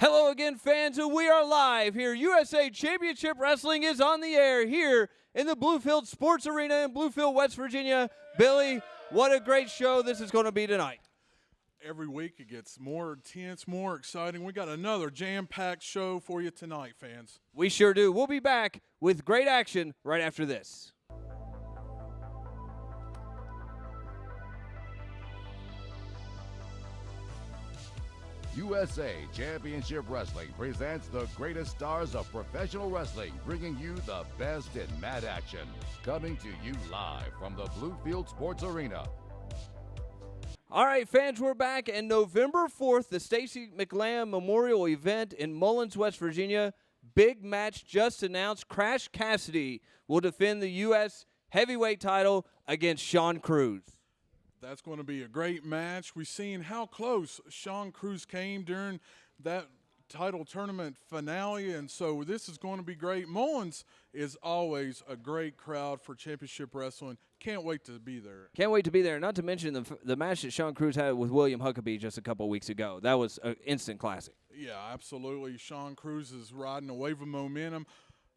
Hello again, fans, and we are live here. USA Championship Wrestling is on the air here in the Bluefield Sports Arena in Bluefield, West Virginia. Billy, what a great show this is going to be tonight. Every week it gets more intense, more exciting. We got another jam-packed show for you tonight, fans. We sure do. We'll be back with great action right after this. USA Championship Wrestling presents the greatest stars of professional wrestling, bringing you the best in mat action. Coming to you live from the Bluefield Sports Arena. All right, fans, we're back. And November 4th, the Stacy McLam Memorial Event in Mullins, West Virginia. Big match just announced. Crash Cassidy will defend the U.S. heavyweight title against Sean Cruz. That's going to be a great match. We've seen how close Sean Cruz came during that title tournament finale, and so this is going to be great. Mullins is always a great crowd for championship wrestling. Can't wait to be there. Can't wait to be there. Not to mention the match that Sean Cruz had with William Huckabee just a couple weeks ago. That was an instant classic. Yeah, absolutely. Sean Cruz is riding a wave of momentum.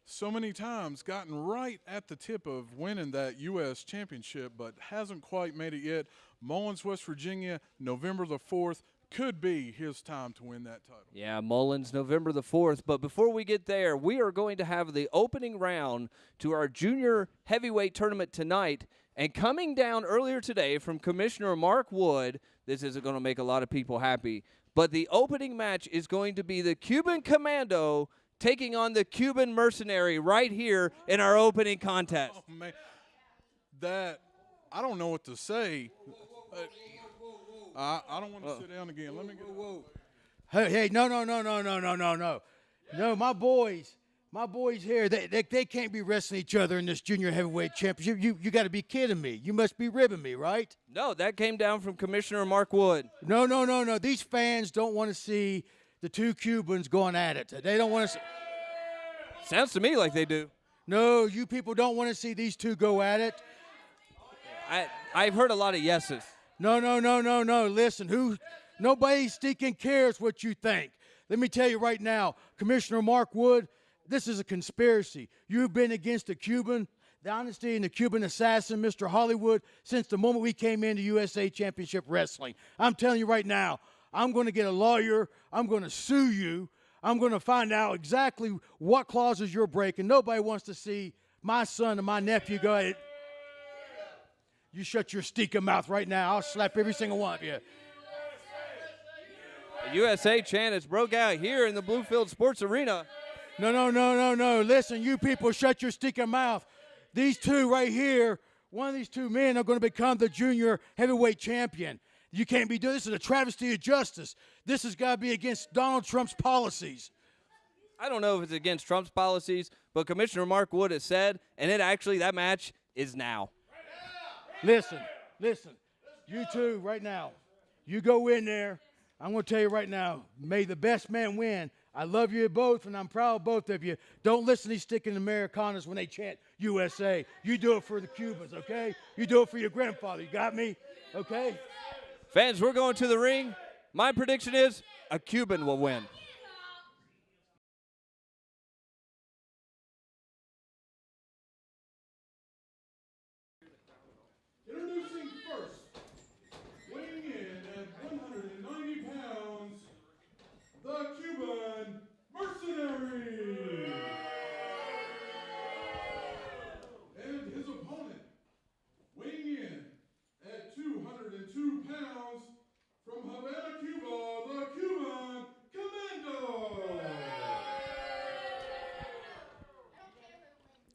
So many times gotten right at the tip of winning that U.S. championship, but hasn't quite made it yet. Mullins, West Virginia, November the 4th, could be his time to win that title. Yeah, Mullins, November the 4th. But before we get there, we are going to have the opening round to our junior heavyweight tournament tonight. And coming down earlier today from Commissioner Mark Wood, this isn't going to make a lot of people happy, but the opening match is going to be the Cuban Commando taking on the Cuban Mercenary right here in our opening contest. Oh, man. That, I don't know what to say. I don't want to sit down again. Let me get Hey, no. No, my boys here, they can't be wrestling each other in this junior heavyweight championship. You got to be kidding me. You must be ribbing me, right? No, that came down from Commissioner Mark Wood. No. These fans don't want to see the two Cubans going at it. They don't want to see. Sounds to me like they do. No, you people don't want to see these two go at it. I've heard a lot of yeses. No. Listen, nobody stinking cares what you think. Let me tell you right now, Commissioner Mark Wood, this is a conspiracy. You've been against the Cuban, the honesty and the Cuban assassin, Mr. Hollywood, since the moment we came into USA Championship Wrestling. I'm telling you right now, I'm going to get a lawyer. I'm going to sue you. I'm going to find out exactly what clauses you're breaking. Nobody wants to see my son and my nephew go ahead. You shut your stinking mouth right now. I'll slap every single one of you. The USA chant has broke out here in the Bluefield Sports Arena. No. Listen, you people, shut your stinking mouth. These two right here, one of these two men are going to become the junior heavyweight champion. You can't be doing this. This is a travesty of justice. This has got to be against Donald Trump's policies. I don't know if it's against Trump's policies, but Commissioner Mark Wood has said, and that match is now. Listen. You two right now, you go in there. I'm going to tell you right now, may the best man win. I love you both, and I'm proud of both of you. Don't listen to these sticking Americanas when they chant USA. You do it for the Cubans, okay? You do it for your grandfather. You got me? Okay? Fans, we're going to the ring. My prediction is a Cuban will win. Introducing first, weighing in at 190 pounds, the Cuban Mercenary. And his opponent, weighing in at 202 pounds, from Havana, Cuba, the Cuban Commando.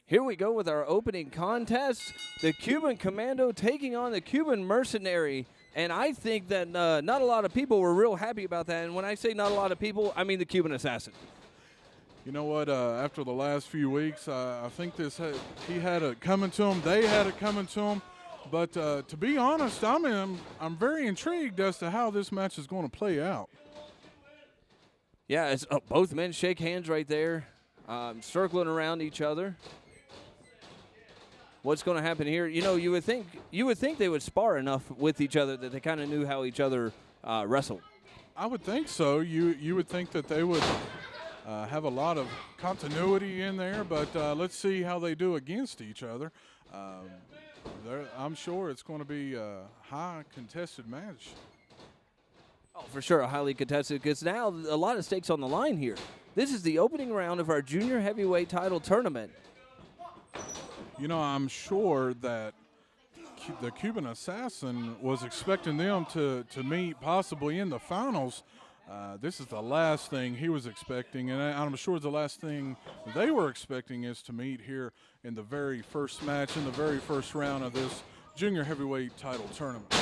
Here we go with our opening contest. The Cuban Commando taking on the Cuban Mercenary. And I think that not a lot of people were real happy about that. And when I say not a lot of people, I mean the Cuban Assassin. You know what? After the last few weeks, I think he had it coming to him. They had it coming to him. But to be honest, I'm very intrigued as to how this match is going to play out. Yeah, it's, both men shake hands right there, circling around each other. What's going to happen here? You know, you would think they would spar enough with each other that they kind of knew how each other wrestled. I would think so. You would think that they would have a lot of continuity in there, but let's see how they do against each other. I'm sure it's going to be a high contested match. Oh, for sure, highly contested, because now a lot of stakes on the line here. This is the opening round of our junior heavyweight title tournament. You know, I'm sure that the Cuban Assassin was expecting them to meet possibly in the finals. This is the last thing he was expecting, and I'm sure the last thing they were expecting is to meet here in the very first match, in the very first round of this junior heavyweight title tournament.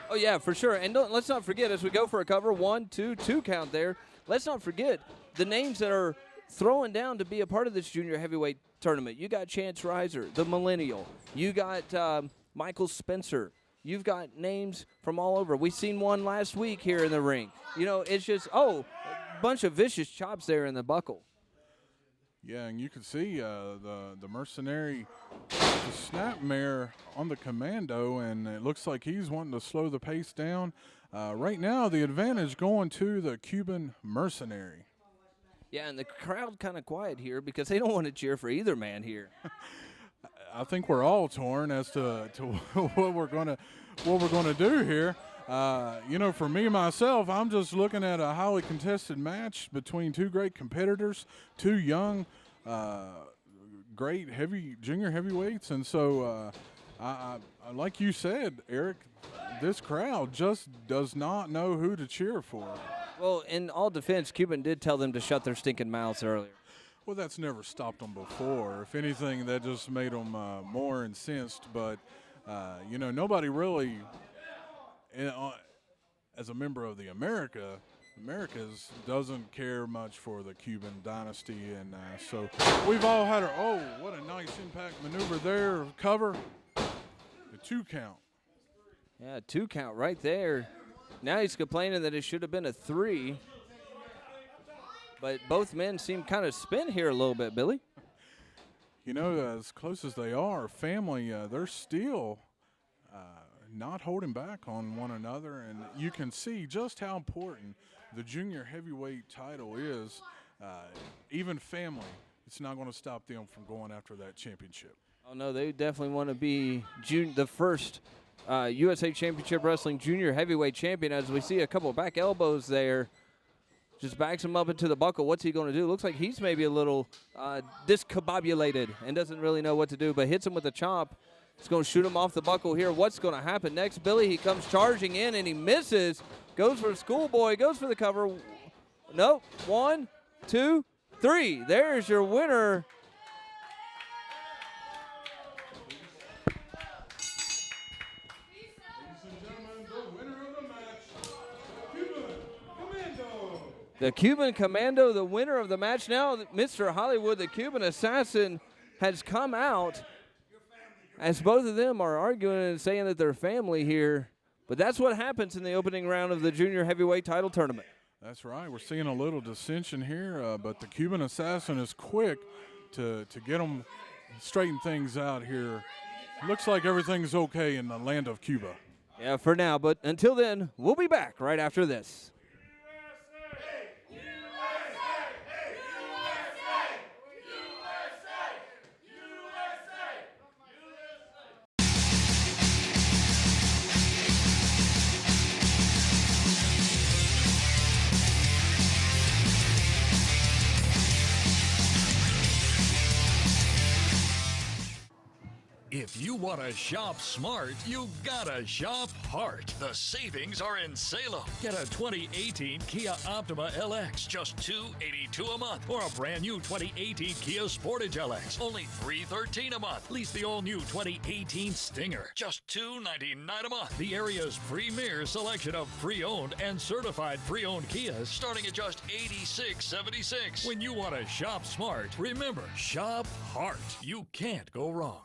Oh, yeah, for sure. And let's not forget, as we go for a cover, 1, 2, 2 count there, let's not forget the names that are throwing down to be a part of this junior heavyweight tournament. You got Chance Reiser, the Millennial. You got Michael Spencer. You've got names from all over. We've seen one last week here in the ring. You know, it's just, a bunch of vicious chops there in the buckle. Yeah, and you can see the mercenary, the snapmare on the commando, and it looks like he's wanting to slow the pace down. Right now, the advantage going to the Cuban mercenary. Yeah, and the crowd kind of quiet here because they don't want to cheer for either man here. I think we're all torn as to what we're gonna do here. You know, for me myself, I'm just looking at a highly contested match between two great competitors, two young, great junior heavyweights, and so I like you said, Eric, this crowd just does not know who to cheer for. Well, in all defense, Cuban did tell them to shut their stinking mouths earlier. Well, that's never stopped them before. If anything, that just made them more incensed. But, you know, nobody really, as a member of the Americas, doesn't care much for the Cuban dynasty. And so we've all had what a nice impact maneuver there. Cover, the 2 count. Yeah, 2 count right there. Now he's complaining that it should have been a 3. But both men seem kind of spin here a little bit, Billy. You know, as close as they are, family, they're still not holding back on one another. And you can see just how important the junior heavyweight title is. Even family, it's not going to stop them from going after that championship. Oh, no, they definitely want to be the first USA Championship Wrestling junior heavyweight champion, as we see a couple back elbows there. Just backs him up into the buckle. What's he going to do? Looks like he's maybe a little discombobulated and doesn't really know what to do, but hits him with a chop. He's going to shoot him off the buckle here. What's going to happen next, Billy? He comes charging in, and he misses. Goes for schoolboy. Goes for the cover. Nope. 1, 2, 3. There's your winner. The Cuban Commando, the winner of the match. Now, Mr. Hollywood, the Cuban Assassin, has come out as both of them are arguing and saying that they're family here. But that's what happens in the opening round of the junior heavyweight title tournament. That's right. We're seeing a little dissension here, but the Cuban Assassin is quick to get them straighten things out here. Looks like everything's okay in the land of Cuba. Yeah, for now. But until then, we'll be back right after this. If you want to shop smart, you gotta shop Hart. The savings are in Salem. Get a 2018 Kia Optima LX, just $282 a month, or a brand new 2018 Kia Sportage LX, only $313 a month. Lease the all-new 2018 Stinger, just $299 a month. The area's premier selection of pre-owned and certified pre-owned Kias, starting at just $86.76. When you want to shop smart, remember, shop Hart. You can't go wrong.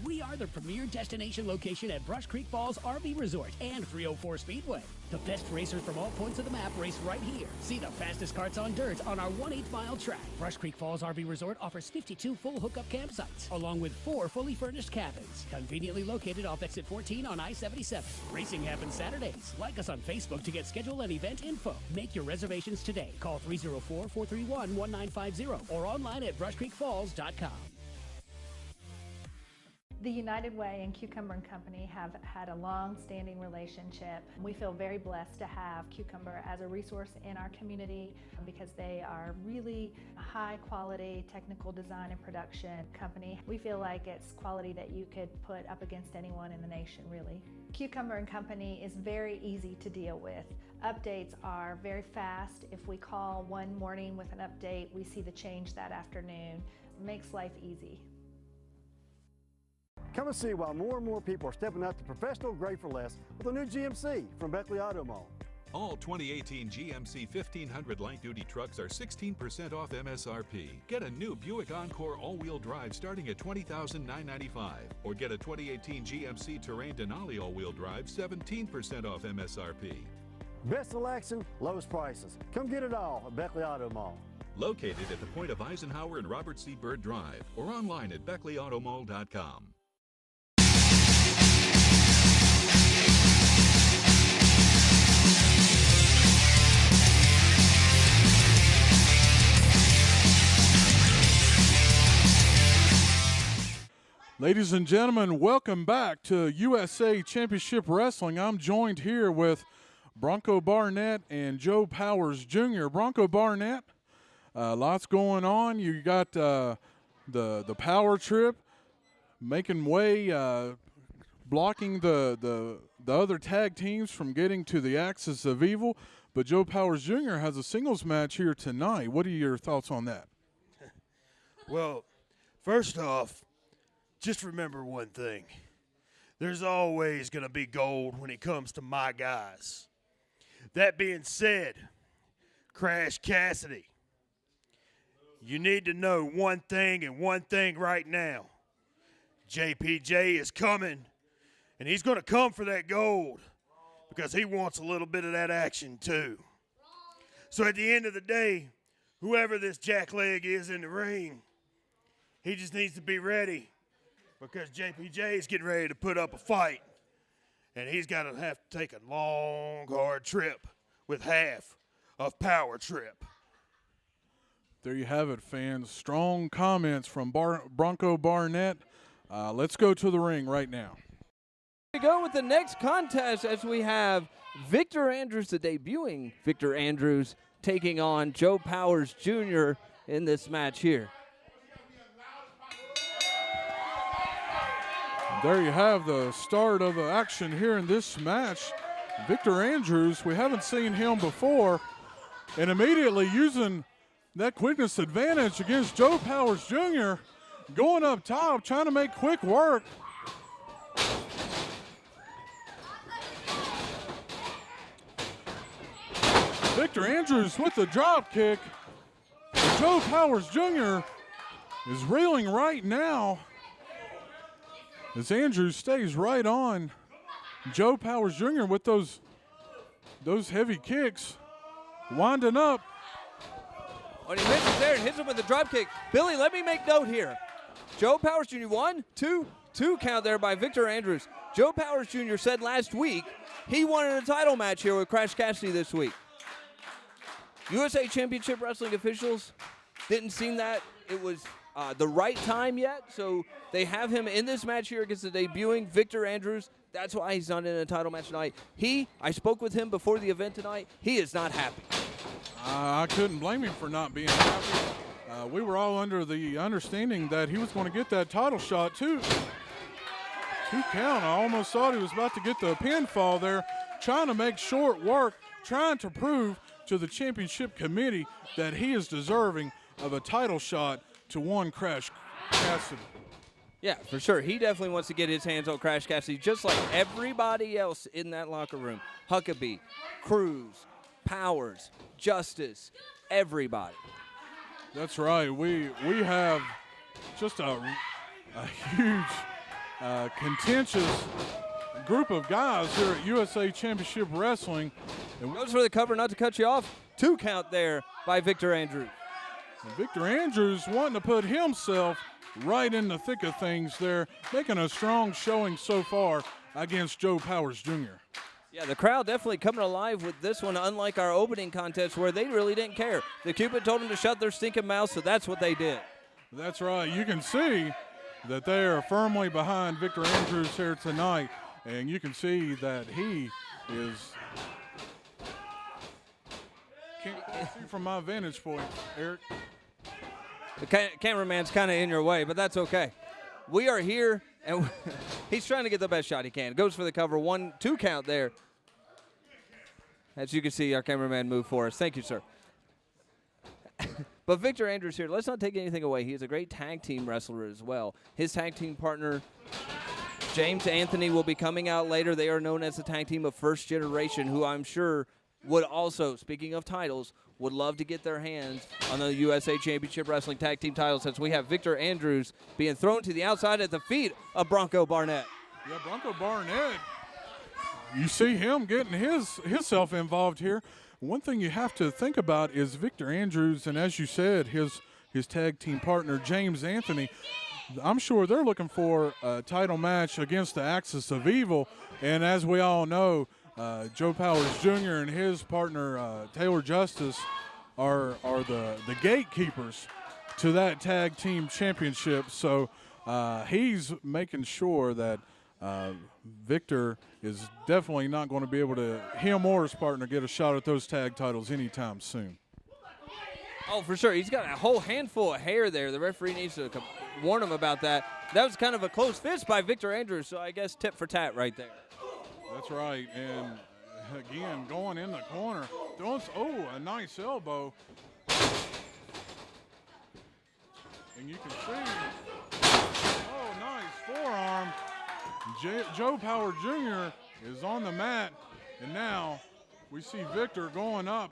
We are the premier destination location at Brush Creek Falls RV Resort and 304 Speedway. The best racers from all points of the map race right here. See the fastest karts on dirt on our 1/8 mile track. Brush Creek Falls RV Resort offers 52 full hookup campsites, along with 4 fully furnished cabins, conveniently located off exit 14 on I-77. Racing happens Saturdays. Like us on Facebook to get schedule and event info. Make your reservations today. Call 304-431-1950 or online at brushcreekfalls.com. The United Way and Cucumber and Company have had a long-standing relationship. We feel very blessed to have Cucumber as a resource in our community because they are really a high-quality technical design and production company. We feel like it's quality that you could put up against anyone in the nation, really. Cucumber and Company is very easy to deal with. Updates are very fast. If we call one morning with an update, we see the change that afternoon. It makes life easy. Come and see why more and more people are stepping up to professional grade for less with a new GMC from Beckley Auto Mall. All 2018 GMC 1500 light-duty trucks are 16% off MSRP. Get a new Buick Encore all-wheel drive starting at $20,995, or get a 2018 GMC Terrain Denali all-wheel drive 17% off MSRP. Best selection, lowest prices. Come get it all at Beckley Auto Mall. Located at the point of Eisenhower and Robert C. Byrd Drive, or online at BeckleyAutomall.com. Ladies and gentlemen, welcome back to USA Championship Wrestling. I'm joined here with Bronco Barnett and Joe Powers Jr. Bronco Barnett, lots going on. You got the power trip, making way, blocking the other tag teams from getting to the Axis of Evil. But Joe Powers Jr. has a singles match here tonight. What are your thoughts on that? Well, first off, just remember one thing. There's always going to be gold when it comes to my guys. That being said, Crash Cassidy, you need to know one thing and one thing right now. JPJ is coming, and he's going to come for that gold because he wants a little bit of that action too. So at the end of the day, whoever this jackleg is in the ring, he just needs to be ready because JPJ is getting ready to put up a fight, and he's going to have to take a long, hard trip with half of Power Trip. There you have it, fans. Strong comments from Bronco Barnett. Let's go to the ring right now. We go with the next contest as we have Victor Andrews, the debuting Victor Andrews, taking on Joe Powers Jr. in this match here. There you have the start of the action here in this match. Victor Andrews, we haven't seen him before, and immediately using that quickness advantage against Joe Powers Jr., going up top, trying to make quick work. Victor Andrews with the drop kick. Joe Powers Jr. is reeling right now as Andrews stays right on Joe Powers Jr. with those heavy kicks, winding up. When he misses there and hits him with the drop kick. Billy, let me make note here. Joe Powers Jr. 1, 2 count there by Victor Andrews. Joe Powers Jr. said last week he wanted a title match here with Crash Cassidy this week. USA Championship Wrestling officials didn't seem that it was the right time yet, so they have him in this match here against the debuting Victor Andrews. That's why he's not in a title match tonight. I spoke with him before the event tonight. He is not happy. I couldn't blame him for not being happy. We were all under the understanding that he was going to get that title shot too. 2 count. I almost thought he was about to get the pinfall there, trying to make short work, trying to prove to the championship committee that he is deserving of a title shot to one Crash Cassidy. Yeah, for sure. He definitely wants to get his hands on Crash Cassidy, just like everybody else in that locker room. Huckabee, Cruz, Powers, Justice, everybody. That's right. We have just a huge contentious group of guys here at USA Championship Wrestling. And Goes for the cover, not to cut you off. 2 count there by Victor Andrews. Victor Andrews wanting to put himself right in the thick of things there, making a strong showing so far against Joe Powers Jr. Yeah, the crowd definitely coming alive with this one, unlike our opening contest where they really didn't care. The Cupid told them to shut their stinking mouth, so that's what they did. That's right. You can see that they are firmly behind Victor Andrews here tonight, and you can see that he is – can't see from my vantage point, Eric. The cameraman's kind of in your way, but that's okay. We are here, and he's trying to get the best shot he can. Goes for the cover, 1-2 count there. As you can see, our cameraman moved for us. Thank you, sir. But Victor Andrews here, let's not take anything away. He is a great tag team wrestler as well. His tag team partner, James Anthony, will be coming out later. They are known as the tag team of First Generation, who I'm sure would also, speaking of titles, would love to get their hands on the USA Championship Wrestling Tag Team title, since we have Victor Andrews being thrown to the outside at the feet of Bronco Barnett. Yeah, Bronco Barnett, you see him getting himself involved here. One thing you have to think about is Victor Andrews, and as you said, his tag team partner, James Anthony. I'm sure they're looking for a title match against the Axis of Evil, and as we all know, Joe Powers Jr. and his partner Taylor Justice are the gatekeepers to that tag team championship. So he's making sure that Victor is definitely not going to be able to, him or his partner, get a shot at those tag titles anytime soon. Oh, for sure. He's got a whole handful of hair there. The referee needs to warn him about that. That was kind of a close fist by Victor Andrews, so I guess tit for tat right there. That's right, and again, going in the corner, throwing, a nice elbow. And you can see, nice forearm. Joe Power Jr. is on the mat, and now we see Victor going up,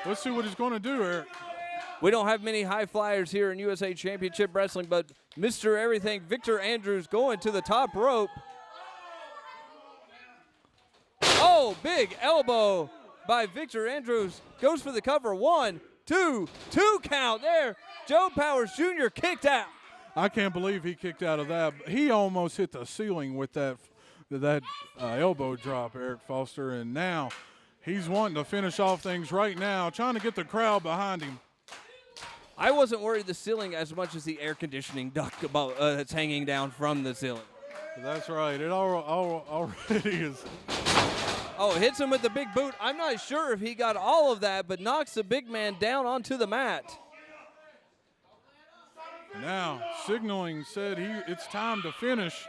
let's see what he's going to do, Eric. We don't have many high flyers here in USA Championship Wrestling, but Mr. Everything, Victor Andrews, going to the top rope. Oh, big elbow by Victor Andrews. Goes for the cover. 1, 2 count there. Joe Powers Jr. kicked out. I can't believe he kicked out of that. He almost hit the ceiling with that elbow drop, Eric Foster, and now he's wanting to finish off things right now, trying to get the crowd behind him. I wasn't worried the ceiling as much as the air conditioning duct that's hanging down from the ceiling. That's right. It already is. Oh, hits him with the big boot. I'm not sure if he got all of that, but knocks the big man down onto the mat. Now, signaling said it's time to finish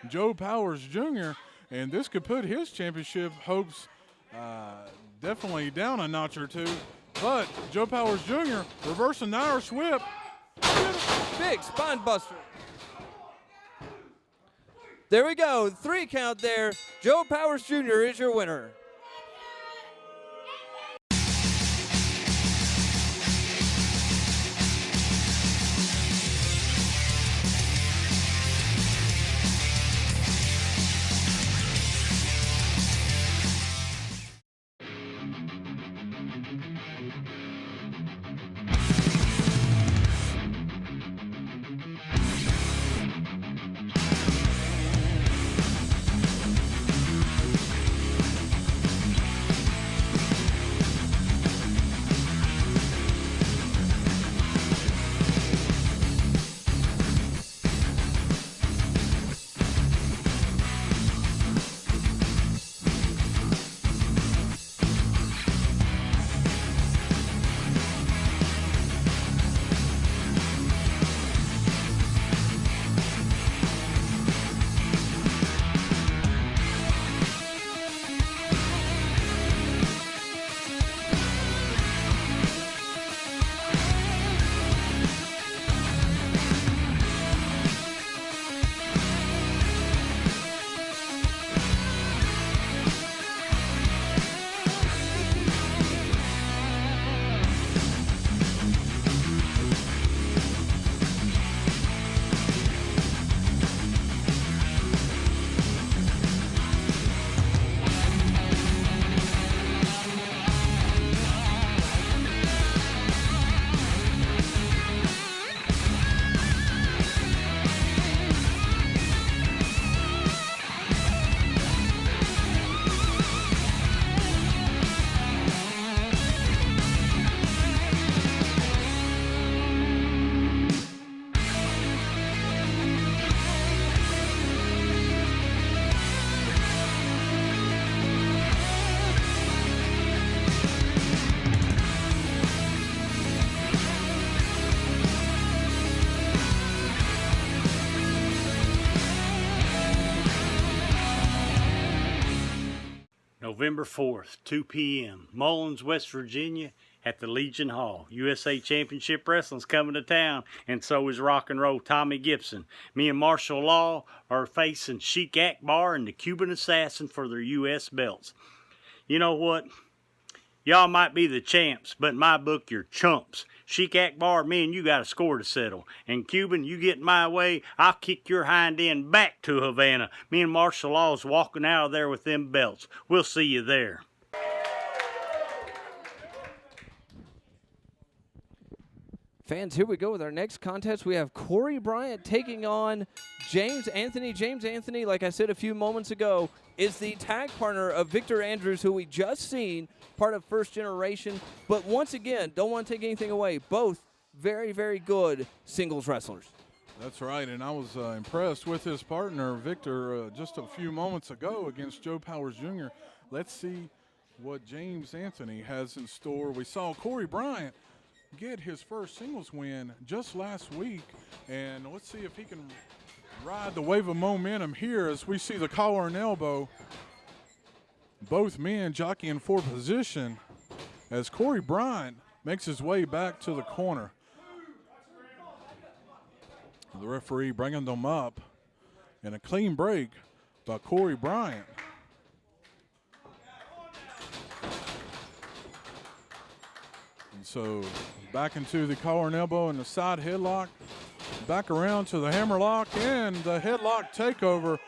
Joe Powers Jr., and this could put his championship hopes definitely down a notch or two. But Joe Powers Jr. reversing the Irish whip. Big spine buster. There we go. 3 count there. Joe Powers Jr. is your winner. November 4th, 2 p.m., Mullins, West Virginia, at the Legion Hall. USA Championship Wrestling's coming to town, and so is Rock and Roll Tommy Gibson. Me and Marshall Law are facing Sheik Akbar and the Cuban Assassin for their U.S. belts. You know what? Y'all might be the champs, but in my book, you're chumps. Sheik Akbar, me and you got a score to settle. And Cuban, you get in my way, I'll kick your hind end back to Havana. Me and Marshall Law's walking out of there with them belts. We'll see you there. Fans, here we go with our next contest. We have Corey Bryant taking on James Anthony. James Anthony, like I said a few moments ago, is the tag partner of Victor Andrews, who we just seen, part of First Generation. But once again, don't want to take anything away. Both very, very good singles wrestlers. That's right, and I was impressed with his partner, Victor, just a few moments ago against Joe Powers Jr. Let's see what James Anthony has in store. We saw Corey Bryant get his first singles win just last week, and let's see if he can ride the wave of momentum here as we see the collar and elbow. Both men jockeying for position as Corey Bryant makes his way back to the corner. The referee bringing them up, and a clean break by Corey Bryant. And so back into the collar and elbow and the side headlock, back around to the hammerlock and the headlock takeover.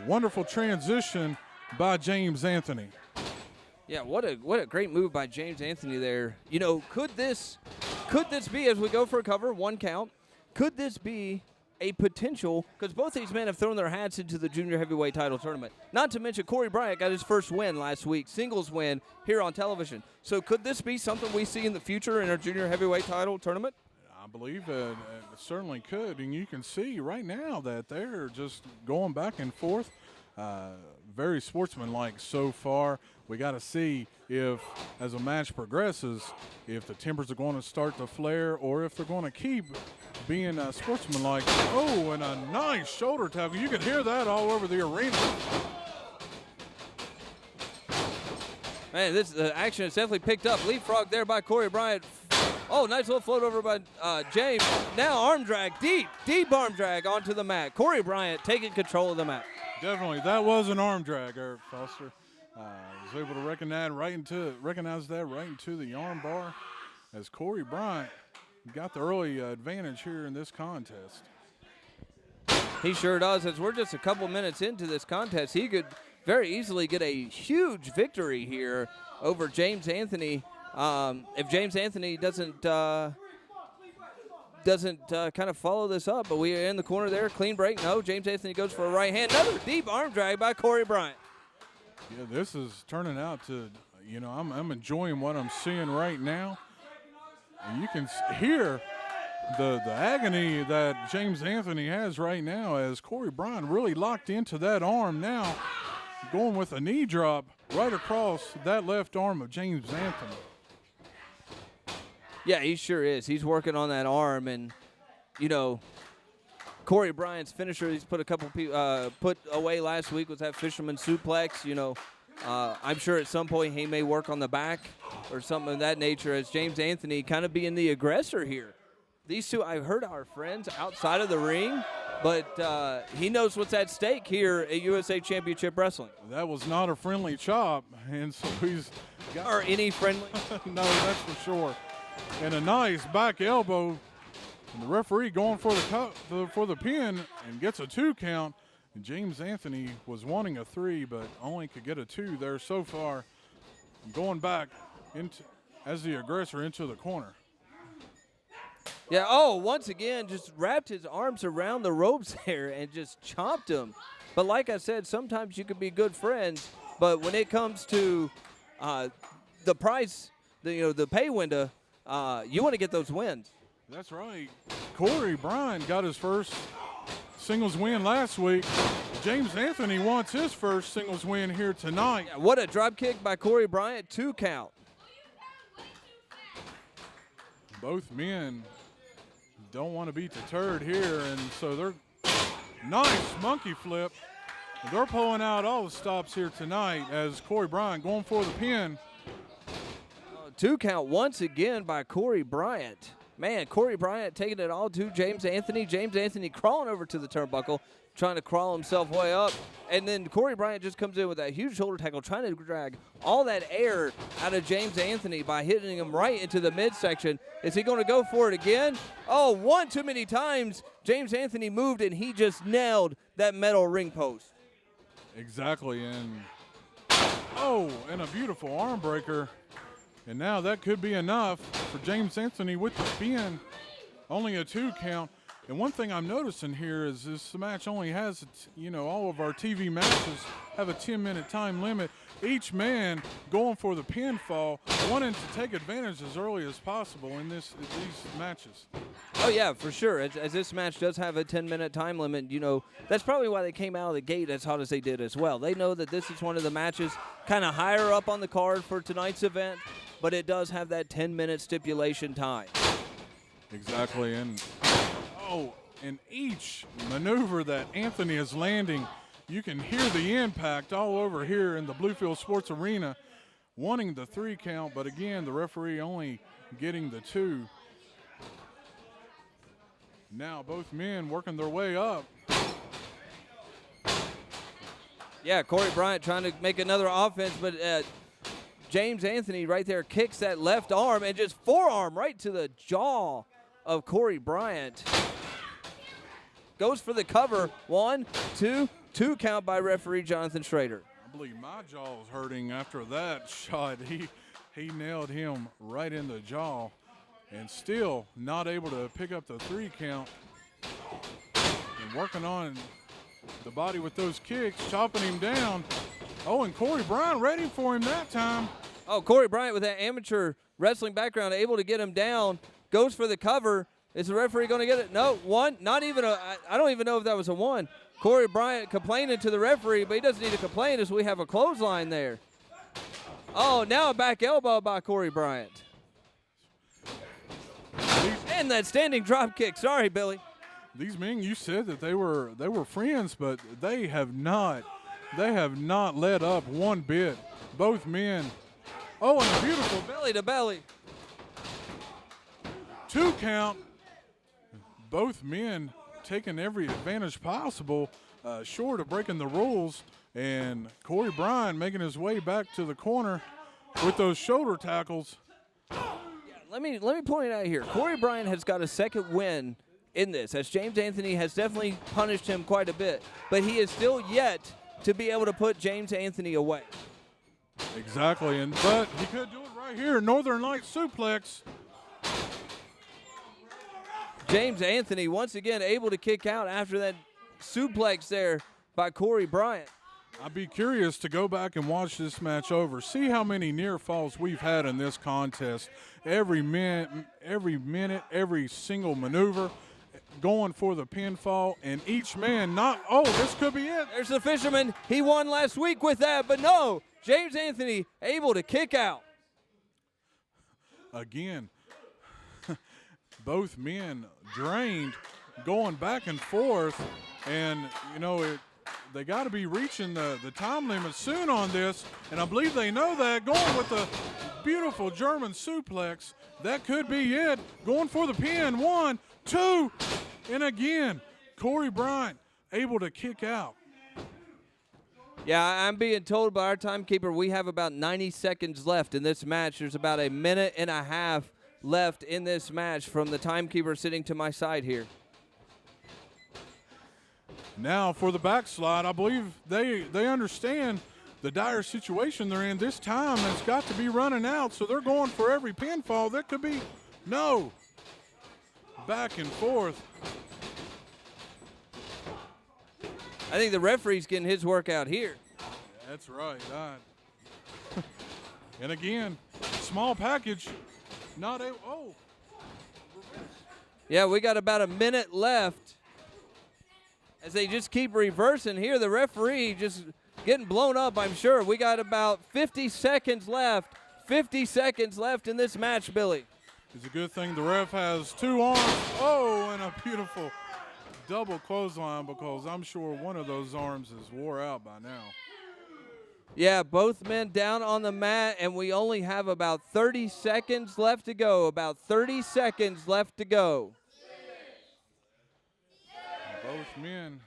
Wonderful transition by James Anthony. Yeah, what a great move by James Anthony there. You know, could this be, as we go for a cover, 1 count, could this be a potential, because both these men have thrown their hats into the junior heavyweight title tournament. Not to mention Corey Bryant got his first win last week, singles win here on television. So could this be something we see in the future in our junior heavyweight title tournament? I believe it certainly could, and you can see right now that they're just going back and forth. Very sportsmanlike so far. We got to see if, as the match progresses, if the tempers are going to start to flare or if they're going to keep being sportsmanlike. Oh, and a nice shoulder tackle. You could hear that all over the arena. Man, this action is definitely picked up. Leapfrog there by Corey Bryant. Oh, nice little float over by James. Now arm drag, deep arm drag onto the mat. Corey Bryant taking control of the mat. Definitely, that was an arm drag, Eric Foster. Was able to recognize that right into the arm bar as Corey Bryant got the early advantage here in this contest. He sure does. As we're just a couple minutes into this contest, he could very easily get a huge victory here over James Anthony. If James Anthony doesn't kind of follow this up, but we are in the corner there, clean break. No, James Anthony goes for a right hand. Another deep arm drag by Corey Bryant. Yeah, this is turning out to, you know, I'm enjoying what I'm seeing right now. And you can hear the agony that James Anthony has right now as Corey Bryant really locked into that arm now, going with a knee drop right across that left arm of James Anthony. Yeah, he sure is. He's working on that arm, and, you know, Corey Bryant's finisher he's put a couple put away last week was that fisherman suplex. You know, I'm sure at some point he may work on the back or something of that nature as James Anthony kind of being the aggressor here. These two, I've heard, are friends outside of the ring, but he knows what's at stake here at USA Championship Wrestling. That was not a friendly chop, and so he's got or any friendly. No, that's for sure. And a nice back elbow. And the referee going for the pin and gets a 2 count. And James Anthony was wanting a 3, but only could get a 2 there so far. Going back into as the aggressor into the corner. Yeah, oh, once again, just wrapped his arms around the ropes there and just chopped him. But like I said, sometimes you can be good friends, but when it comes to the price, the pay window, you want to get those wins. That's right. Corey Bryant got his first singles win last week. James Anthony wants his first singles win here tonight. Yeah, what a drop kick by Corey Bryant, 2 count. Both men don't want to be deterred here, and so they're nice monkey flip They're pulling out all the stops here tonight as Corey Bryant going for the pin. 2 count once again by Corey Bryant. Man, Corey Bryant taking it all to James Anthony. James Anthony crawling over to the turnbuckle, trying to crawl himself way up. And then Corey Bryant just comes in with that huge shoulder tackle, trying to drag all that air out of James Anthony by hitting him right into the midsection. Is he going to go for it again? Oh, one too many times. James Anthony moved, and he just nailed that metal ring post. Exactly, and a beautiful arm breaker. And now that could be enough for James Anthony with the pin. Only a 2 count. And one thing I'm noticing here is this match only has, all of our TV matches have a 10-minute time limit. Each man going for the pinfall, wanting to take advantage as early as possible in these matches. Oh, yeah, for sure. As this match does have a 10-minute time limit, that's probably why they came out of the gate as hot as they did as well. They know that this is one of the matches kind of higher up on the card for tonight's event, but it does have that 10-minute stipulation time. Exactly, and each maneuver that Anthony is landing, you can hear the impact all over here in the Bluefield Sports Arena, wanting the 3 count, but again, the referee only getting the 2. Now both men working their way up. Yeah, Corey Bryant trying to make another offense, but James Anthony right there kicks that left arm and just forearm right to the jaw of Corey Bryant. Goes for the cover. 1, 2 count by referee Jonathan Schrader. I believe my jaw was hurting after that shot. He nailed him right in the jaw and still not able to pick up the 3 count. And working on the body with those kicks, chopping him down. Oh, and Corey Bryant ready for him that time. Oh, Corey Bryant with that amateur wrestling background able to get him down. Goes for the cover. Is the referee going to get it? No, 1. Not even I don't even know if that was a 1. Corey Bryant complaining to the referee, but he doesn't need to complain as we have a clothesline there. Oh, now a back elbow by Corey Bryant. And that standing drop kick. Sorry, Billy. These men, you said that they were friends, but they have not let up one bit. Both men. Oh, and a beautiful belly to belly. 2 count. Both men taking every advantage possible, short of breaking the rules. And Corey Bryant making his way back to the corner with those shoulder tackles. Yeah, let me point it out here. Corey Bryant has got a second win in this, as James Anthony has definitely punished him quite a bit. But he is still yet to be able to put James Anthony away. Exactly, but he could do it right here. Northern Light suplex. James Anthony once again able to kick out after that suplex there by Corey Bryant. I'd be curious to go back and watch this match over. See how many near falls we've had in this contest. Every minute, every single maneuver going for the pinfall, and each man this could be it. There's the fisherman. He won last week with that, but no. James Anthony able to kick out. Again, both men drained, going back and forth, and they got to be reaching the time limit soon on this, and I believe they know that. Going with the beautiful German suplex, that could be it. Going for the pin, 1, 2, and again, Corey Bryant able to kick out. Yeah, I'm being told by our timekeeper we have about 90 seconds left in this match. There's about a minute and a half left in this match from the timekeeper sitting to my side here. Now for the backslide, I believe they understand the dire situation they're in. This time has got to be running out, so they're going for every pinfall. That could be no. Back and forth. I think the referee's getting his work out here. That's right. And again, small package. Yeah, we got about a minute left. As they just keep reversing here, the referee just getting blown up, I'm sure. We got about 50 seconds left. 50 seconds left in this match, Billy. It's a good thing the ref has 2 arms. Oh, and a beautiful double clothesline because I'm sure one of those arms is wore out by now. Yeah, both men down on the mat, and we only have about 30 seconds left to go. About 30 seconds left to go. Both men.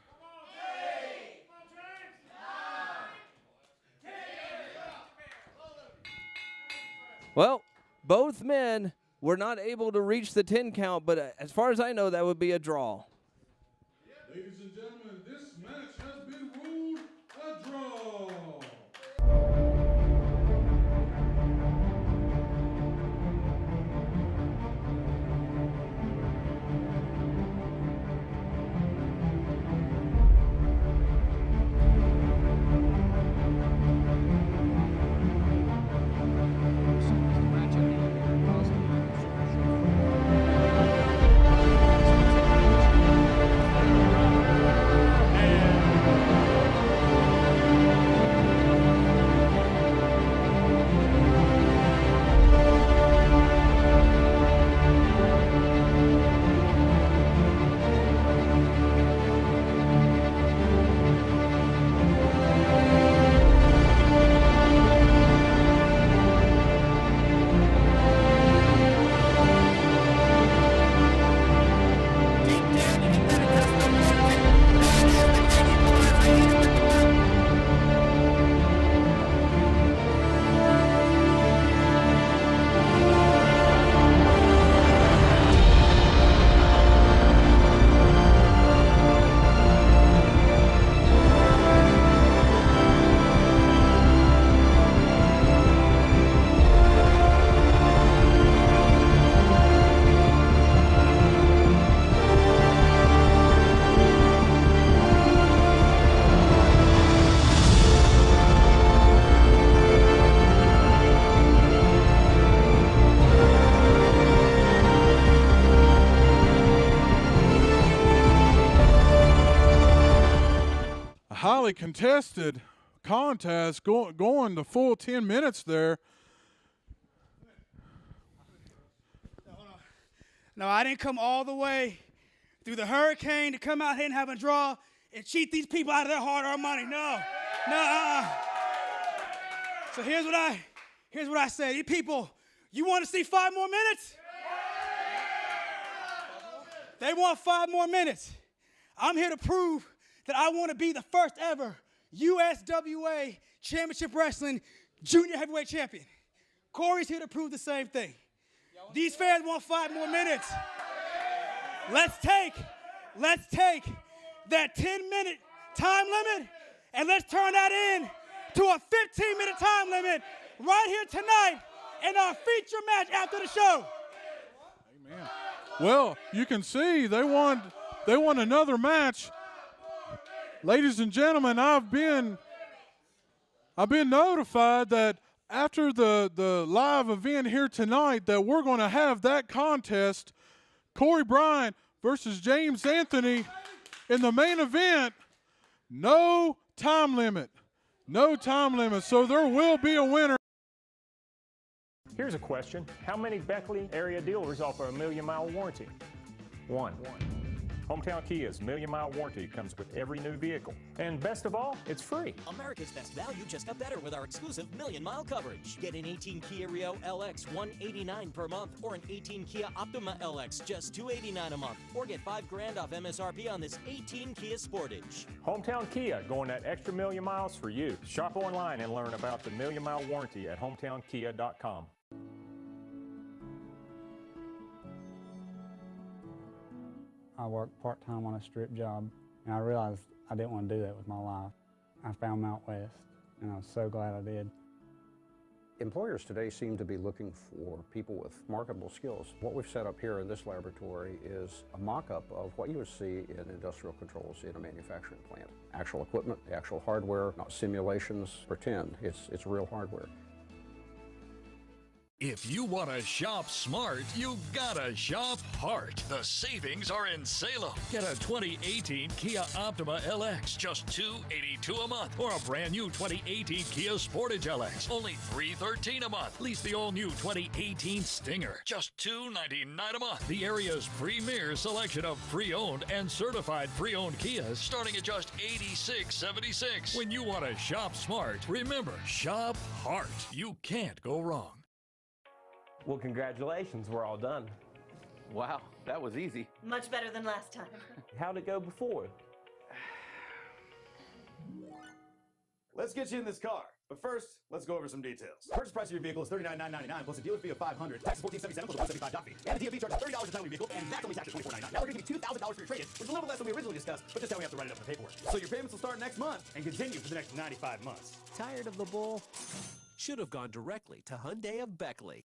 Well, both men were not able to reach the 10 count, but as far as I know, that would be a draw. Ladies and gentlemen, this match has been ruled a draw. Highly contested contest going the full 10 minutes there. No, I didn't come all the way through the hurricane to come out here and have a draw and cheat these people out of their hard-earned money. No. So here's what I say. You people, you want to see 5 more minutes? They want 5 more minutes. I'm here to prove that I want to be the first ever USWA Championship Wrestling Junior Heavyweight Champion. Corey's here to prove the same thing. These fans want 5 more minutes. Let's take that 10-minute time limit and let's turn that in to a 15-minute time limit right here tonight in our feature match after the show. Amen. Well, you can see they want another match. Ladies and gentlemen, I've been notified that after the live event here tonight that we're going to have that contest, Corey Bryant versus James Anthony in the main event. No time limit. No time limit. So there will be a winner. Here's a question. How many Beckley area dealers offer a 1,000,000-mile warranty? 1. Hometown Kia's 1,000,000-mile warranty comes with every new vehicle. And best of all, it's free. America's best value just got better with our exclusive 1,000,000-mile coverage. Get an 18 Kia Rio LX, $189 per month, or an 18 Kia Optima LX, just $289 a month. Or get $5,000 off MSRP on this 18 Kia Sportage. Hometown Kia, going that extra 1,000,000 miles for you. Shop online and learn about the 1,000,000-mile warranty at hometownkia.com. I worked part-time on a strip job, and I realized I didn't want to do that with my life. I found Mount West, and I was so glad I did. Employers today seem to be looking for people with marketable skills. What we've set up here in this laboratory is a mock-up of what you would see in industrial controls in a manufacturing plant. Actual equipment, the actual hardware, not simulations, pretend. It's real hardware. If you want to shop smart, you gotta shop Hart. The savings are in Salem. Get a 2018 Kia Optima LX, just $282 a month, or a brand new 2018 Kia Sportage LX, only $313 a month. Lease the all-new 2018 Stinger, just $299 a month. The area's premier selection of pre-owned and certified pre-owned Kias, starting at just $86.76. When you want to shop smart, remember, shop Hart. You can't go wrong. Well, congratulations, we're all done. Wow, that was easy. Much better than last time. How'd it go before? Let's get you in this car. But first, let's go over some details. Purchase price of your vehicle is $39,999 plus a dealer fee of $500. Tax is $1477 plus a $175 dock fee. And the DMV charges $30 a ton on your vehicle, and that's only taxed at $24.99. Now we're going to give you $2,000 for your trade-in, which is a little less than we originally discussed, but this time we have to write it up in the paperwork. So your payments will start next month and continue for the next 95 months. Tired of the bull? Should have gone directly to Hyundai of Beckley.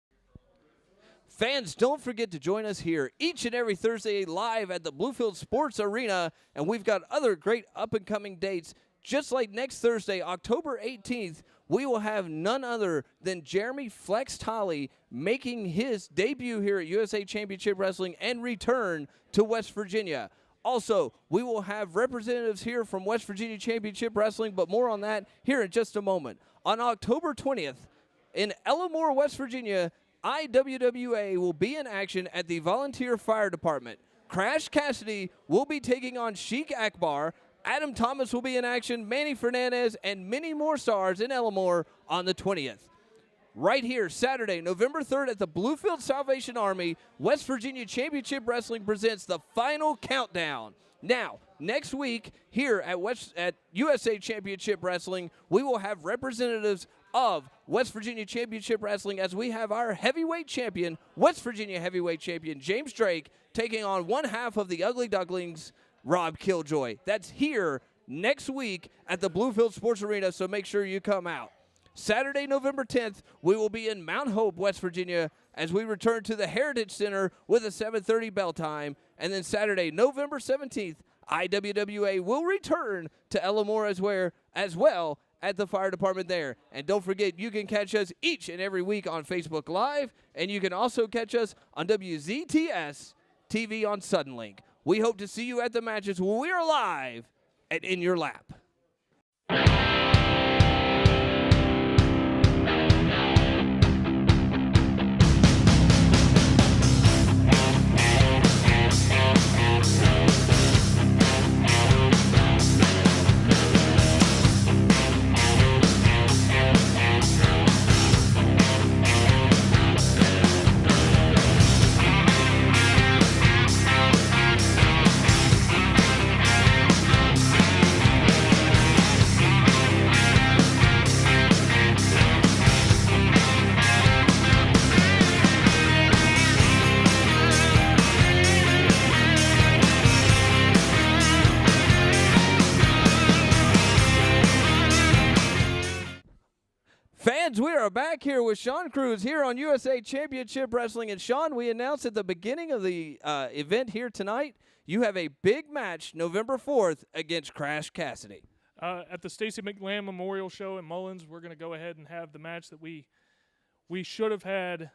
Fans, don't forget to join us here each and every Thursday live at the Bluefield Sports Arena, and we've got other great up-and-coming dates. Just like next Thursday, October 18th, we will have none other than Jeremy Flex Tolley making his debut here at USA Championship Wrestling and return to West Virginia. Also, we will have representatives here from West Virginia Championship Wrestling, but more on that here in just a moment. On October 20th, in Elmore, West Virginia, IWWA will be in action at the Volunteer Fire Department. Crash Cassidy will be taking on Sheik Akbar. Adam Thomas will be in action, Manny Fernandez, and many more stars in Elmore on the 20th. Right here, Saturday, November 3rd at the Bluefield Salvation Army, West Virginia Championship Wrestling presents the final countdown. Now, next week here at USA Championship Wrestling, we will have representatives of West Virginia Championship Wrestling as we have our heavyweight champion, West Virginia heavyweight champion, James Drake, taking on one half of the Ugly Ducklings, Rob Killjoy. That's here next week at the Bluefield Sports Arena, so make sure you come out. Saturday, November 10th, we will be in Mount Hope, West Virginia, as we return to the Heritage Center with a 7:30 bell time. And then Saturday, November 17th, IWWA will return to Elmore as well at the fire department there. And don't forget, you can catch us each and every week on Facebook Live, and you can also catch us on WZTS TV on Suddenlink. We hope to see you at the matches when we are live at In Your Lap. Fans, we are back here with Sean Cruz here on USA Championship Wrestling. And Sean, we announced at the beginning of the event here tonight, you have a big match November 4th against Crash Cassidy. At the Stacey McLam Memorial Show in Mullins, we're going to go ahead and have the match that we should have had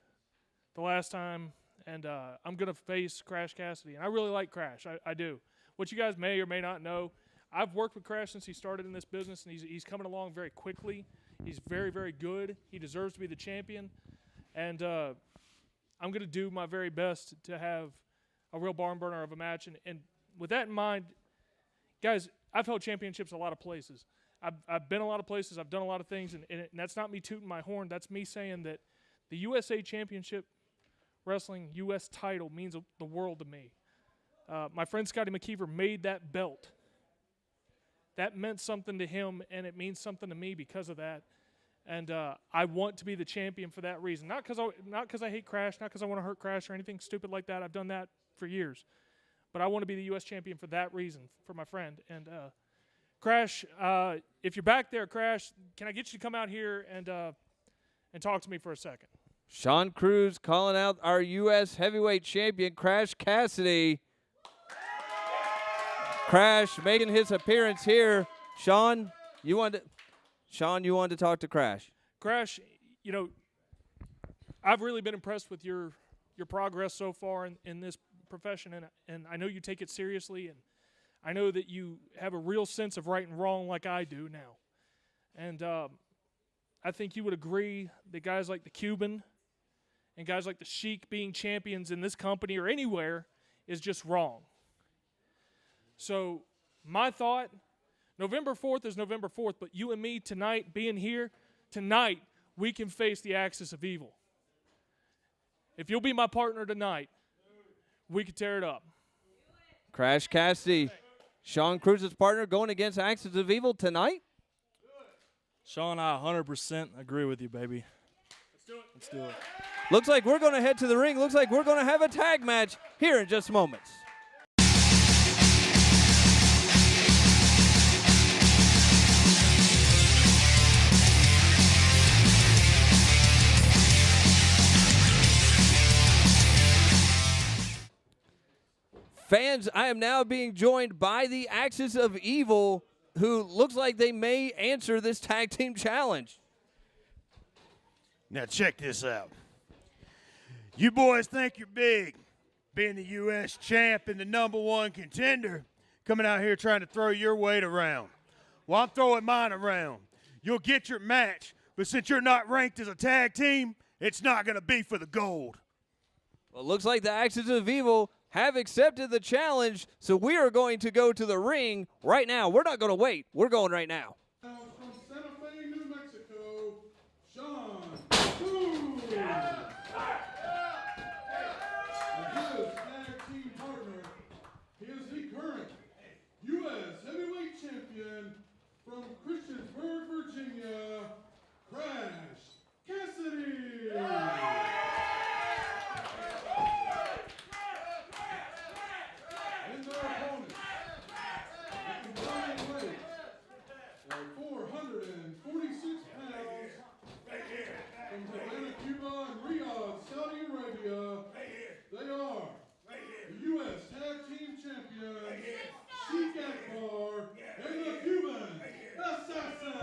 the last time. And I'm going to face Crash Cassidy. And I really like Crash. I do. What you guys may or may not know, I've worked with Crash since he started in this business, and he's coming along very quickly. He's very, very good. He deserves to be the champion. And I'm going to do my very best to have a real barn burner of a match. And with that in mind, guys, I've held championships a lot of places. I've been a lot of places. I've done a lot of things. And that's not me tooting my horn. That's me saying that the USA Championship Wrestling U.S. title means the world to me. My friend Scotty McKeever made that belt. That meant something to him, and it means something to me because of that. And I want to be the champion for that reason. Not because I hate Crash, not because I want to hurt Crash or anything stupid like that. I've done that for years. But I want to be the U.S. champion for that reason, for my friend. And Crash, if you're back there, Crash, can I get you to come out here and talk to me for a second? Sean Cruz calling out our U.S. heavyweight champion, Crash Cassidy. Crash making his appearance here. Sean, you wanted to talk to Crash. Crash, you know, I've really been impressed with your progress so far in this profession, and I know you take it seriously, and I know that you have a real sense of right and wrong like I do now. And I think you would agree that guys like the Cuban and guys like the Sheik being champions in this company or anywhere is just wrong. So my thought, November 4th is November 4th, but you and me tonight being here, tonight we can face the axis of evil. If you'll be my partner tonight, we can tear it up. Crash Cassidy, Sean Cruz's partner, going against Axis of Evil tonight? Sean, I 100% agree with you, baby. Let's do it. Looks like we're going to head to the ring. Looks like we're going to have a tag match here in just moments. Fans, I am now being joined by the Axis of Evil, who looks like they may answer this tag team challenge. Now check this out. You boys think you're big, being the U.S. champ and the #1 contender, coming out here trying to throw your weight around. Well, I'm throwing mine around. You'll get your match, but since you're not ranked as a tag team, it's not going to be for the gold. Well, it looks like the Axis of Evil have accepted the challenge, so we are going to go to the ring right now. We're not going to wait. We're going right now. From Santa Fe, New Mexico, Sean Cruz. And his tag team partner is the current U.S. Heavyweight Champion from Christiansburg, Virginia, Crash Cassidy. And their opponents, the combined weight of 446 pounds, from Havana, Cuba, and Riyadh, Saudi Arabia, they are the U.S. Tag Team Champions, Sheik Akbar, and the Cuban Assassin.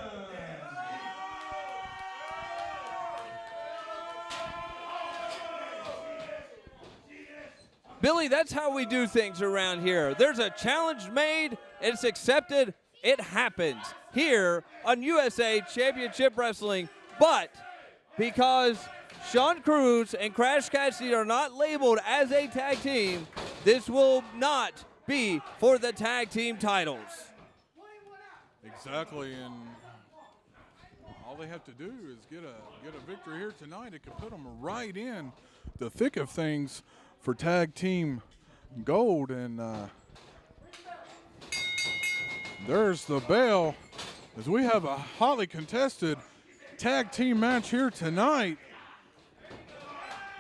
Billy, that's how we do things around here. There's a challenge made, it's accepted, it happens here on USA Championship Wrestling. But because Sean Cruz and Crash Cassidy are not labeled as a tag team, this will not be for the tag team titles. Exactly, and all they have to do is get a victory here tonight. It could put them right in the thick of things for tag team gold. And there's the bell as we have a hotly contested tag team match here tonight.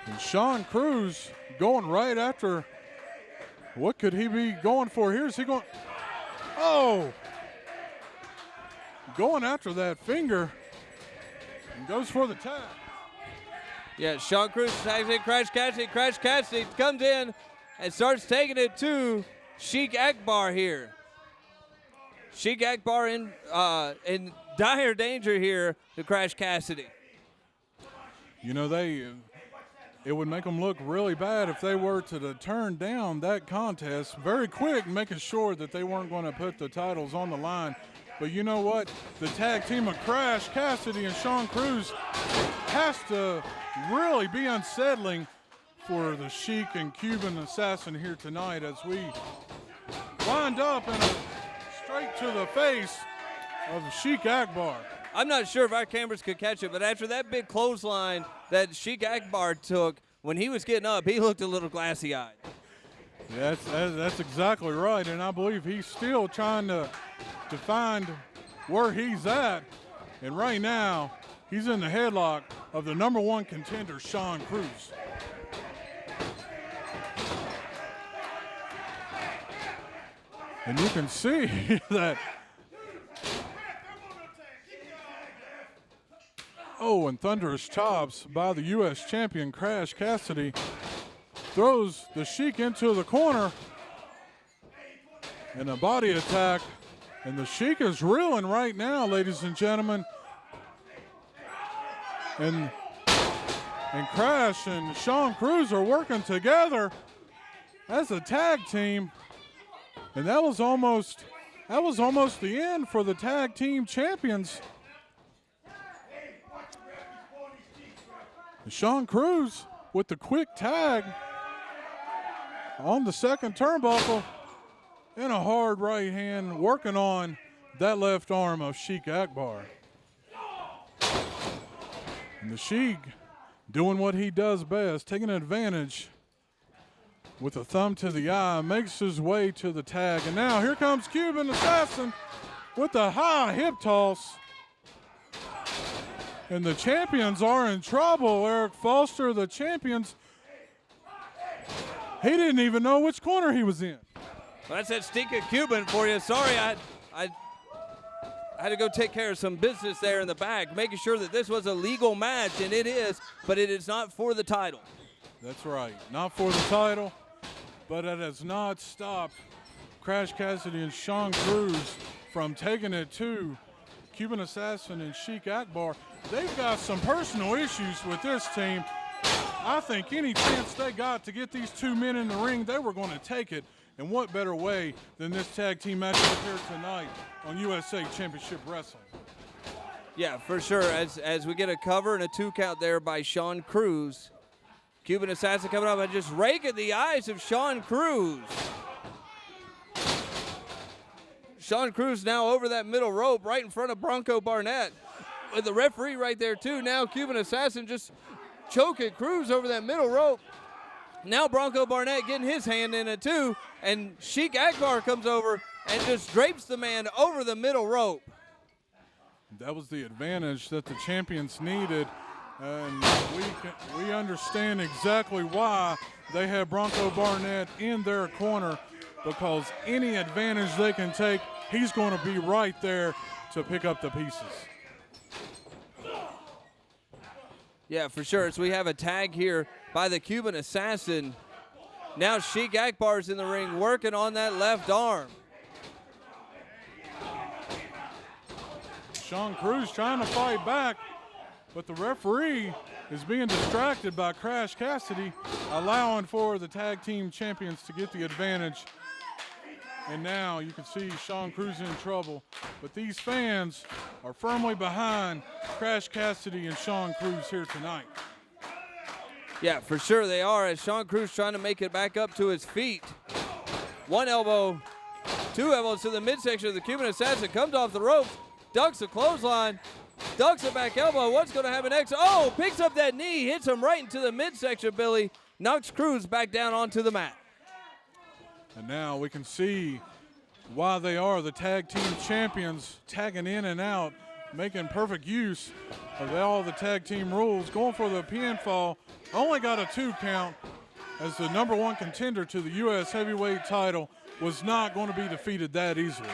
And Sean Cruz going right after, what could he be going for here? Is he going, oh, going after that finger and goes for the tag. Yeah, Sean Cruz tags in Crash Cassidy. Crash Cassidy comes in and starts taking it to Sheik Akbar here. Sheik Akbar in dire danger here to Crash Cassidy. You know, it would make them look really bad if they were to turn down that contest very quick, making sure that they weren't going to put the titles on the line. But you know what? The tag team of Crash Cassidy and Sean Cruz has to really be unsettling for the Sheik and Cuban Assassin here tonight as we wind up in a straight to the face of Sheik Akbar. I'm not sure if our cameras could catch it, but after that big clothesline that Sheik Akbar took, when he was getting up, he looked a little glassy-eyed. Yeah, that's exactly right, and I believe he's still trying to find where he's at. And right now, he's in the headlock of the #1 contender, Sean Cruz. And you can see that. Oh, and thunderous chops by the U.S. champion, Crash Cassidy. Throws the Sheik into the corner. And a body attack. And the Sheik is reeling right now, ladies and gentlemen. And And Crash and Sean Cruz are working together as a tag team. And that was almost the end for the tag team champions. And Sean Cruz with the quick tag on the second turnbuckle and a hard right hand working on that left arm of Sheik Akbar. And the Sheik doing what he does best, taking advantage with a thumb to the eye, makes his way to the tag. And now here comes Cuban Assassin with a high hip toss. And the champions are in trouble. Eric Foster, the champions, he didn't even know which corner he was in. Well, that's that stinking Cuban for you. Sorry, I had to go take care of some business there in the back, making sure that this was a legal match, and it is, but it is not for the title. That's right, not for the title, but it has not stopped Crash Cassidy and Sean Cruz from taking it to Cuban Assassin and Sheik Akbar. They've got some personal issues with this team. I think any chance they got to get these two men in the ring, they were going to take it. And what better way than this tag team match here tonight on USA Championship Wrestling? Yeah, for sure. As we get a cover and a 2 count there by Sean Cruz. Cuban Assassin coming up and just raking the eyes of Sean Cruz. Sean Cruz now over that middle rope right in front of Bronco Barnett. With the referee right there too. Now Cuban Assassin just choking Cruz over that middle rope. Now Bronco Barnett getting his hand in it too. And Sheik Akbar comes over and just drapes the man over the middle rope. That was the advantage that the champions needed. And we understand exactly why they have Bronco Barnett in their corner, because any advantage they can take, he's going to be right there to pick up the pieces. Yeah, for sure. So we have a tag here by the Cuban Assassin. Now Sheik Akbar's in the ring working on that left arm. Sean Cruz trying to fight back, but the referee is being distracted by Crash Cassidy, allowing for the tag team champions to get the advantage. And now you can see Sean Cruz in trouble, but these fans are firmly behind Crash Cassidy and Sean Cruz here tonight. Yeah, for sure they are, as Sean Cruz trying to make it back up to his feet. One elbow, 2 elbows to the midsection of the Cuban Assassin, comes off the ropes, ducks a clothesline, ducks a back elbow. What's going to happen next? Oh, picks up that knee, hits him right into the midsection, Billy. Knocks Cruz back down onto the mat. And now we can see why they are the tag team champions, tagging in and out, making perfect use of all the tag team rules, going for the pinfall. Only got a 2 count, as the #1 contender to the U.S. heavyweight title was not going to be defeated that easily.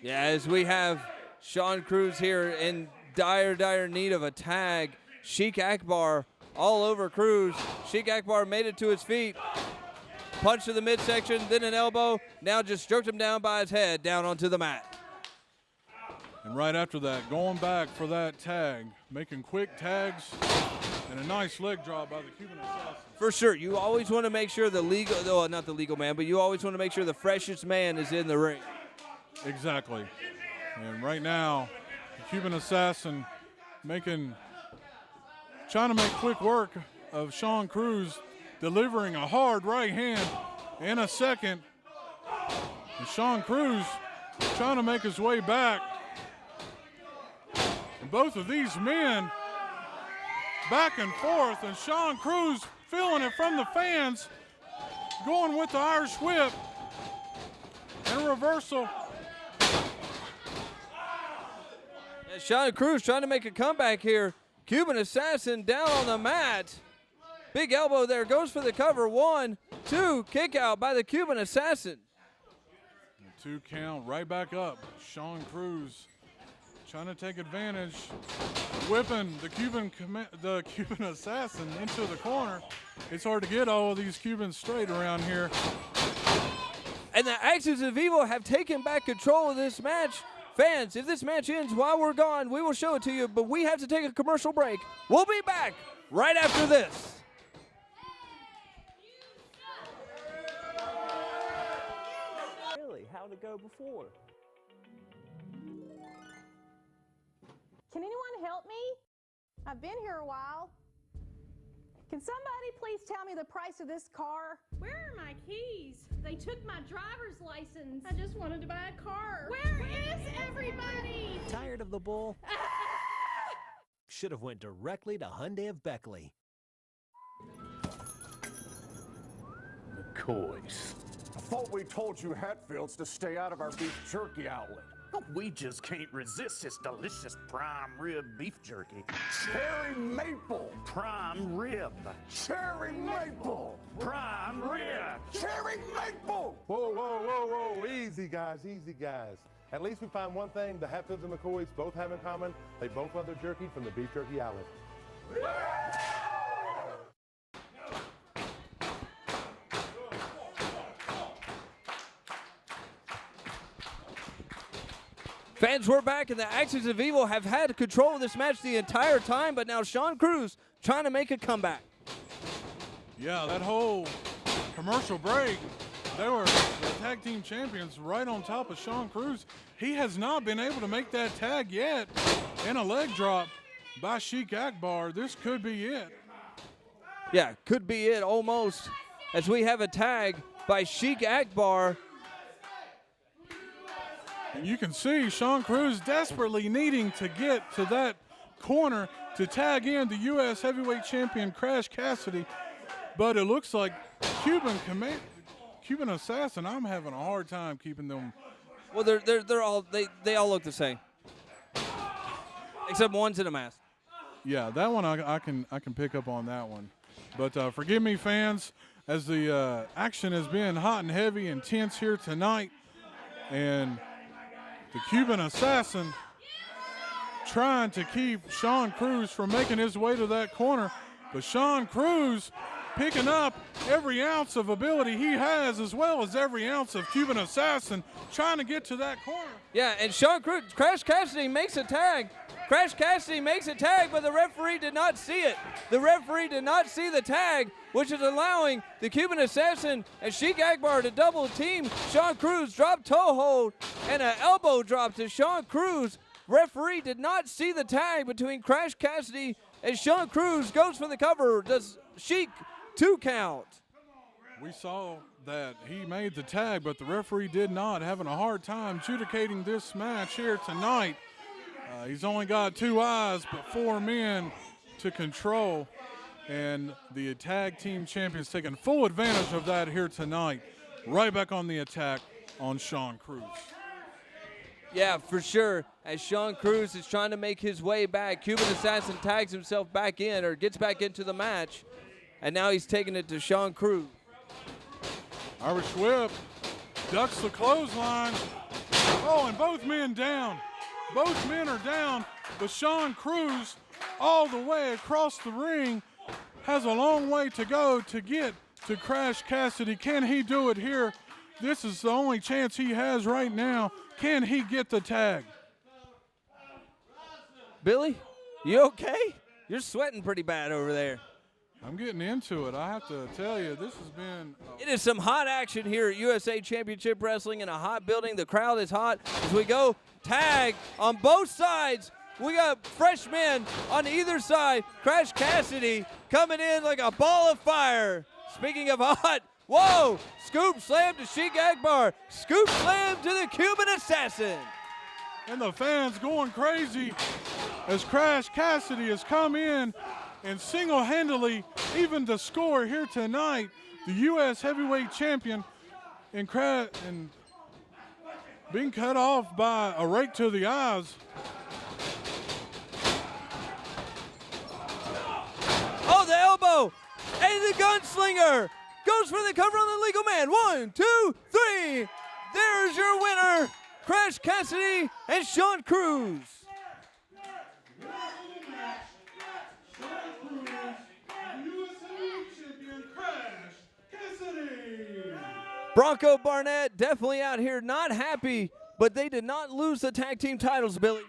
Yeah, as we have Sean Cruz here in dire need of a tag. Sheik Akbar all over Cruz. Sheik Akbar made it to his feet. Punch to the midsection, then an elbow. Now just stroked him down by his head, down onto the mat. And right after that, going back for that tag, making quick tags, and a nice leg drop by the Cuban Assassin. For sure, you always want to make sure the legal, well, not the legal man, but you always want to make sure the freshest man is in the ring. Exactly. And right now, the Cuban Assassin trying to make quick work of Sean Cruz, delivering a hard right hand and a second. And Sean Cruz trying to make his way back. And both of these men back and forth, and Sean Cruz feeling it from the fans, going with the Irish whip and a reversal. Yeah, Sean Cruz trying to make a comeback here. Cuban Assassin down on the mat. Big elbow there, goes for the cover. 1, 2, kick out by the Cuban Assassin. A 2 count, right back up. Sean Cruz trying to take advantage, whipping the Cuban Assassin into the corner. It's hard to get all of these Cubans straight around here. And the Axis of Evil have taken back control of this match Fans, if this match ends while we're gone, we will show it to you, but we have to take a commercial break. We'll be back right after this. Really? How'd it go before? Can anyone help me? I've been here a while. Can somebody please tell me the price of this car? Where are my keys? They took my driver's license. I just wanted to buy a car. Where is everybody? Tired of the bull? Should have went directly to Hyundai of Beckley. McCoys. I thought we told you Hatfields to stay out of our beef jerky outlet. We just can't resist this delicious prime rib beef jerky. Cherry maple. Prime rib. Cherry maple. Prime rib. Cherry maple. Whoa, whoa, whoa, whoa. Easy, guys. Easy, guys. At least we find one thing the Hatfields and McCoys both have in common. They both love their jerky from the beef jerky outlet. Fans, we're back, and the Axis of Evil have had control of this match the entire time, but now Sean Cruz trying to make a comeback. Yeah, that whole commercial break, they were the tag team champions right on top of Sean Cruz. He has not been able to make that tag yet, and a leg drop by Sheik Akbar. This could be it. Yeah, could be it almost, as we have a tag by Sheik Akbar. And you can see Sean Cruz desperately needing to get to that corner to tag in the U.S. heavyweight champion Crash Cassidy. But it looks like Cuban Assassin, I'm having a hard time keeping them. Well, they all look the same, except one's in a mask. Yeah, that one I can pick up on that one. But forgive me, fans, as the action has been hot and heavy, intense here tonight, and the Cuban Assassin trying to keep Sean Cruz from making his way to that corner. But Sean Cruz picking up every ounce of ability he has, as well as every ounce of Cuban Assassin trying to get to that corner. Yeah, and Sean Cruz, Crash Cassidy makes a tag. Crash Cassidy makes a tag, but the referee did not see it. The referee did not see the tag, which is allowing the Cuban Assassin and Sheik Akbar to double team Sean Cruz. Drop toe hold and an elbow drop to Sean Cruz. Referee did not see the tag between Crash Cassidy and Sean Cruz. Goes for the cover. Does Sheik 2 count? We saw that he made the tag, but the referee did not. Having a hard time adjudicating this match here tonight. He's only got 2 eyes, but 4 men to control. And the tag team champions taking full advantage of that here tonight. Right back on the attack on Sean Cruz. Yeah, for sure. As Sean Cruz is trying to make his way back, Cuban Assassin tags himself back in, or gets back into the match. And now he's taking it to Sean Cruz. Irish whip, ducks the clothesline. Oh, and both men down. Both men are down, but Sean Cruz all the way across the ring has a long way to go to get to Crash Cassidy. Can he do it here? This is the only chance he has right now. Can he get the tag? Billy, you okay? You're sweating pretty bad over there. I'm getting into it. I have to tell you, this has been... It is some hot action here at USA Championship Wrestling in a hot building. The crowd is hot as we go tag on both sides. We got fresh men on either side. Crash Cassidy coming in like a ball of fire. Speaking of hot, whoa! Scoop slam to Sheik Akbar. Scoop slam to the Cuban Assassin. And the fans going crazy as Crash Cassidy has come in and single-handedly even the score here tonight. The U.S. heavyweight champion and being cut off by a rake to the eyes. Oh, the elbow! And the gunslinger goes for the cover on the legal man. 1, 2, 3. There's your winner, Crash Cassidy and Sean Cruz. Bronco Barnett definitely out here not happy but they did not lose the tag team titles, Billy.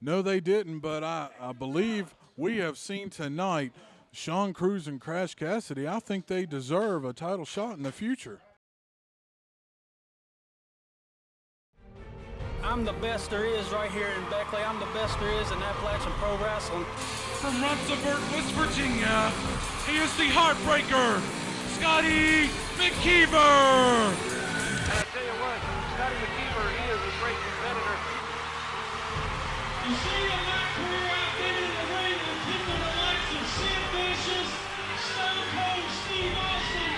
No, they didn't, but I believe we have seen tonight Sean Cruz and Crash Cassidy. I think they deserve a title shot in the future. I'm the best there is right here in Beckley. I'm the best there is in Appalachian Pro Wrestling. From Runsford, West Virginia, he is the Heartbreaker, Scotty McKeever. And I tell you what, Scotty McKeever, he is a great competitor. You see in my career, I've been in the ring with people the likes of Sid Vicious, Stone Cold Steve Austin.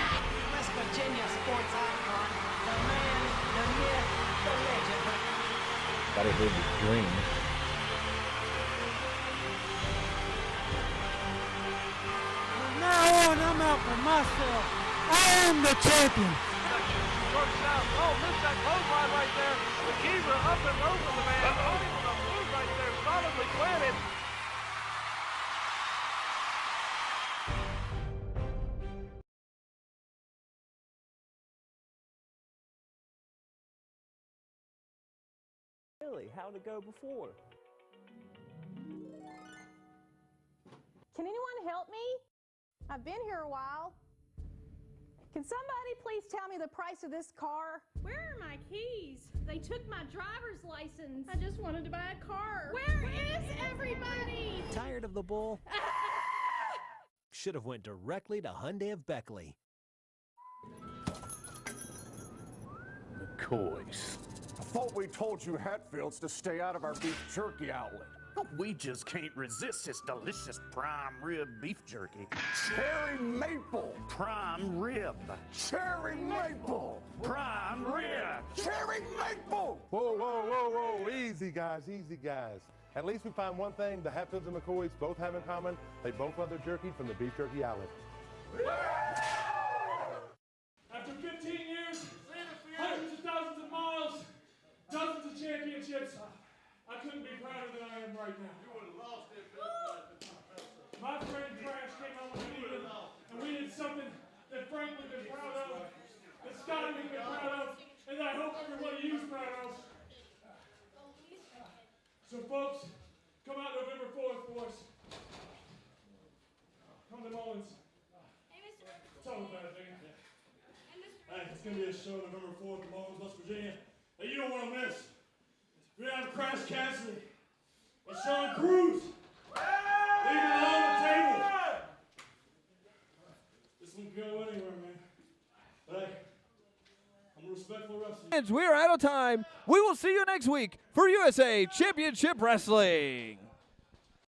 West Virginia sports icon, the man, the myth, the legend. Gotta live the dream. From now on, I'm out for myself. I am the champion. Short south. Oh, missed that clothesline right there. McKeever up and over the man. Oh, the move right there, solidly planted. Really, how'd it go before? Can anyone help me? I've been here a while. Can somebody please tell me the price of this car? Where are my keys? They took my driver's license. I just wanted to buy a car. Where is everybody? Tired of the bull? Should have went directly to Hyundai of Beckley. McCoys. I thought we told you Hatfields to stay out of our beef jerky outlet. We just can't resist this delicious prime rib beef jerky. Cherry maple. Prime rib. Cherry maple. Prime rib. Cherry maple. Whoa, whoa, whoa, whoa. Easy, guys, easy, guys. At least we find one thing the Hatfields and McCoys both have in common. They both love their jerky from the beef jerky outlet. After 15 years, hundreds of thousands of miles, dozens of championships, I couldn't be prouder than I am right now. You would have lost it. My friend Crash came out with me, and we did something that Frank would have been proud of, that Scotty would have been proud of, and that I hope everybody you's proud of. So folks, come out November 4th for us. Come to Mullins. It's all about it, man. Hey, it's going to be a show November 4th in Mullins, West Virginia, that you don't want to miss. We have Crash Cassidy and Sean Cruz leaving it on the table. This one can go anywhere, man. But hey, I'm a respectful wrestler. We are out of time. We will see you next week for USA Championship Wrestling.